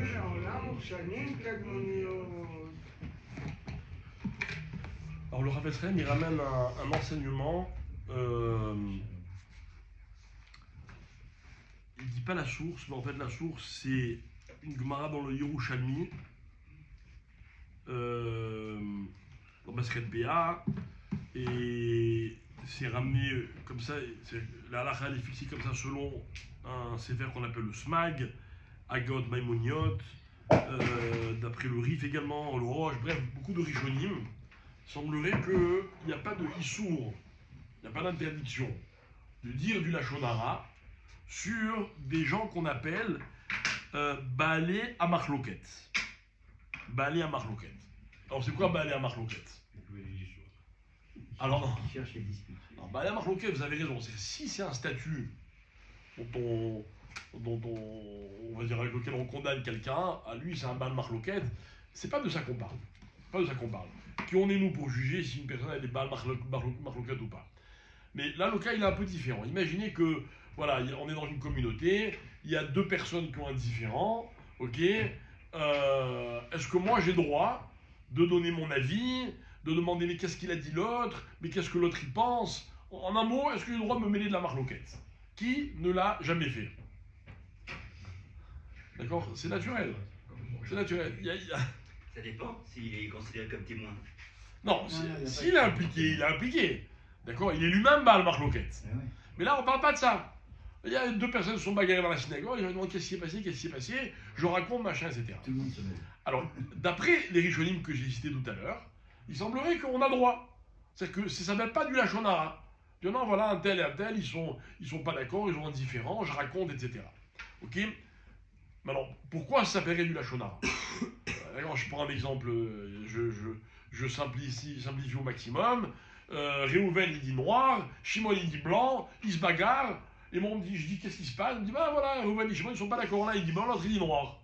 Alors le Rav Tzchaim, il ramène un enseignement, il ne dit pas la source, mais en fait la source c'est une Gemara dans le Yerushalmi, dans Maseret Béa, et c'est ramené comme ça, la halakha est fixée comme ça selon un sefer qu'on appelle le Smag, Agot Maimoniot, d'après le Rif également, le Roche, bref, beaucoup de Rishonim. Il semblerait qu'il n'y a pas de Issour, il n'y a pas d'interdiction de dire du Lachon Hara sur des gens qu'on appelle Baalé Amachloket. Baalé Amachloket. Alors c'est quoi Baalé Amachloket? Alors non. Alors Baalé Amachloket, vous avez raison, si c'est un statut dont on va dire avec lequel on condamne quelqu'un, à lui c'est un Baal Machloket, c'est pas de ça qu'on parle. Pas de ça qu'on parle. Qui on est nous pour juger si une personne a des Baal Machloket ou pas. Mais là le cas il est un peu différent. Imaginez que voilà, on est dans une communauté, il y a deux personnes qui ont un différent, ok, est-ce que moi j'ai le droit de donner mon avis, de demander mais qu'est-ce qu'il a dit l'autre, mais qu'est-ce que l'autre y pense? En un mot, est-ce que j'ai le droit de me mêler de la Machloket? Qui ne l'a jamais fait? D'accord? C'est naturel. C'est naturel. Ça dépend s'il est considéré comme témoin. Non, s'il est impliqué, il est impliqué. D'accord? Il est lui-même Baal Machloket. Mais là, on ne parle pas de ça. Il y a deux personnes qui sont bagarrées dans la synagogue, ils me demandent qu'est-ce qui s'est passé, qu'est-ce qui s'est passé, je raconte, machin, etc. Tout le monde se mêle. Alors, d'après les Rishonim que j'ai cités tout à l'heure, il semblerait qu'on a droit. C'est que ça ne s'appelle pas du Lachon Hara. Non, voilà, un tel et un tel, ils sont pas d'accord, ils sont indifférents, je raconte, etc. Ok? Mais alors, pourquoi ça s'appellerait du Lachon Hara? D'accord, je prends un exemple, je simplifie au maximum. Réhouven il dit noir, Shimon il dit blanc, ils se bagarrent, et moi je dis qu'est-ce qui se passe? Il me dit bah voilà, Réhouven et Shimon ils sont pas d'accord, là il dit blanc, l'autre il dit noir.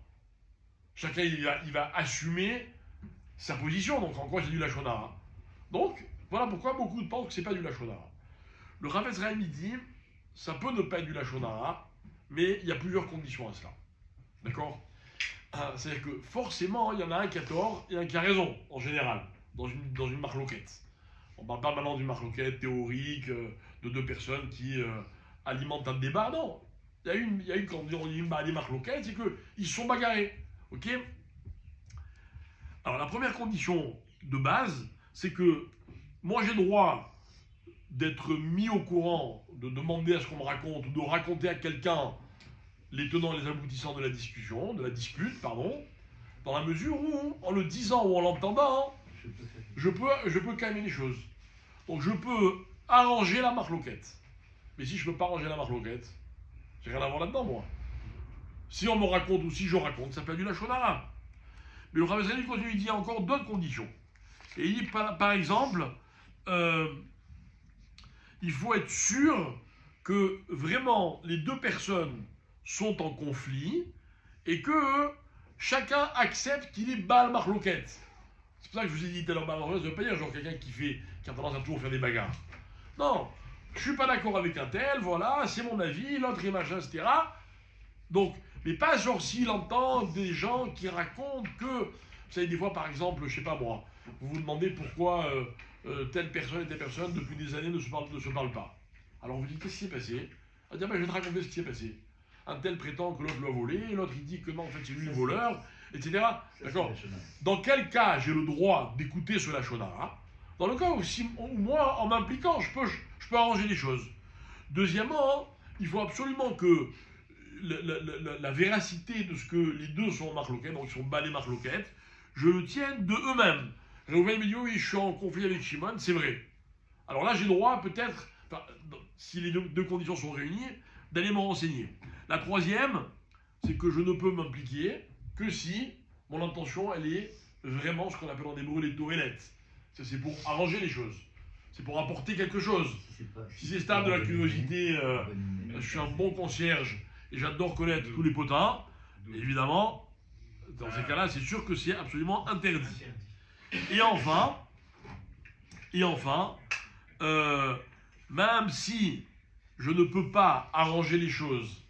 Chacun il va assumer sa position, donc en quoi c'est du Lachon Hara. Donc voilà pourquoi beaucoup pensent que c'est pas du Lachon Hara. Le Rav Tzchaim il dit ça peut ne pas être du Lachon Hara, mais il y a plusieurs conditions à cela. D'accord? C'est-à-dire que forcément il y en a un qui a tort et un qui a raison en général dans une Machloket. On ne parle pas maintenant d'une Machloket théorique de deux personnes qui alimentent un débat. Non, il y a une quand on dit une Machloket, c'est qu'ils se sont bagarrés. Ok? Alors la première condition de base, c'est que moi j'ai le droit d'être mis au courant, de demander à ce qu'on me raconte, ou de raconter à quelqu'un les tenants et les aboutissants de la discussion, de la dispute, pardon, dans la mesure où, en le disant ou en l'entendant, je peux calmer les choses. Donc je peux arranger la Machloket. Mais si je ne peux pas arranger la Machloket, j'ai rien à voir là-dedans, moi. Si on me raconte ou si je raconte, ça s'appelle du Lachon Hara. Mais le Rav Tzchaim continue, il dit encore d'autres conditions. Et il dit, par exemple, il faut être sûr que vraiment les deux personnes sont en conflit et que chacun accepte qu'il est Baal Machloket. C'est pour ça que je vous ai dit tout à l'heure, Baal Machloket, ça ne veut pas dire genre quelqu'un qui a tendance à toujours faire des bagarres. Non, je suis pas d'accord avec un tel, voilà, c'est mon avis, l'autre est machin, etc. Donc, mais pas genre s'il entend des gens qui racontent que, vous savez, des fois par exemple, je sais pas moi, vous vous demandez pourquoi telle personne et telle personne depuis des années ne se parlent pas. Alors vous dites, qu'est-ce qui s'est passé? On dit, ben, je vais te raconter ce qui s'est passé. Un tel prétend que l'autre l'a volé, l'autre il dit que non, en fait c'est lui le voleur, etc. D'accord? Dans quel cas j'ai le droit d'écouter ce Lachon Hara? Dans le cas où, moi, en m'impliquant, je peux arranger les choses. Deuxièmement, il faut absolument que la véracité de ce que les deux sont en Machloket, donc ils sont Baal et Machloket, je le tienne de eux-mêmes. Réhouven me dit oui, je suis en conflit avec Shimon, c'est vrai. Alors là, j'ai le droit peut-être, si les deux conditions sont réunies, d'aller me renseigner. La troisième, c'est que je ne peux m'impliquer que si mon intention, elle est vraiment ce qu'on appelle en hébreu les toélettes. C'est pour arranger les choses. C'est pour apporter quelque chose. Si c'est stade de la curiosité, je suis un bon concierge et j'adore connaître tous les potins, évidemment, dans ces cas-là, c'est sûr que c'est absolument interdit. Et enfin, même si je ne peux pas arranger les choses,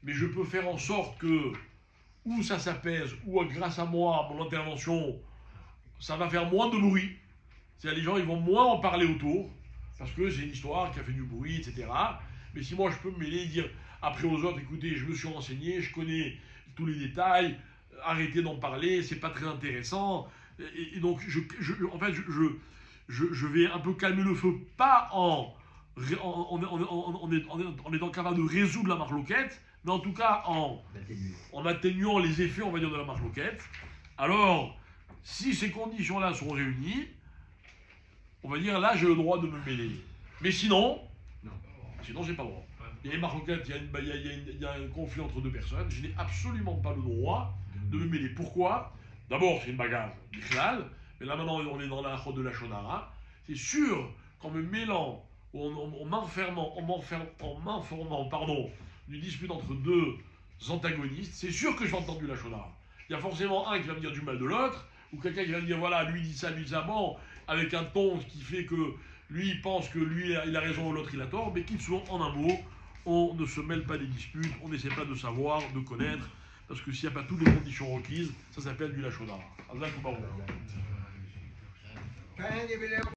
mais je peux faire en sorte que ou ça s'apaise, ou grâce à moi, mon intervention, ça va faire moins de bruit. C'est-à-dire les gens ils vont moins en parler autour, parce que c'est une histoire qui a fait du bruit, etc. Mais si moi je peux me mêler et dire après aux autres, écoutez, je me suis renseigné, je connais tous les détails, arrêtez d'en parler, c'est pas très intéressant. Et donc en fait, je vais un peu calmer le feu, pas en étant capable de résoudre la marloquette, mais en tout cas en atténuant les effets, on va dire, de la marloquette. Alors, si ces conditions-là sont réunies, on va dire là j'ai le droit de me mêler. Mais sinon, j'ai pas le droit. Il y a une marloquette, il y a un conflit entre deux personnes, je n'ai absolument pas le droit de me mêler. Pourquoi? D'abord, c'est une bagarre bichlal, mais là maintenant on est dans la chod de la shonara. C'est sûr qu'en me mêlant, en m'informant, pardon, d'une dispute entre deux antagonistes, c'est sûr que je vais entendre du la shonara. Il y a forcément un qui va me dire du mal de l'autre, ou quelqu'un qui va me dire voilà, lui dit ça, bon, avec un ton qui fait que lui il pense que lui il a raison, l'autre il a tort, mais qu'il soit en un mot, on ne se mêle pas des disputes, on n'essaie pas de savoir, de connaître, parce que s'il n'y a pas toutes les conditions requises, ça s'appelle du la shonara.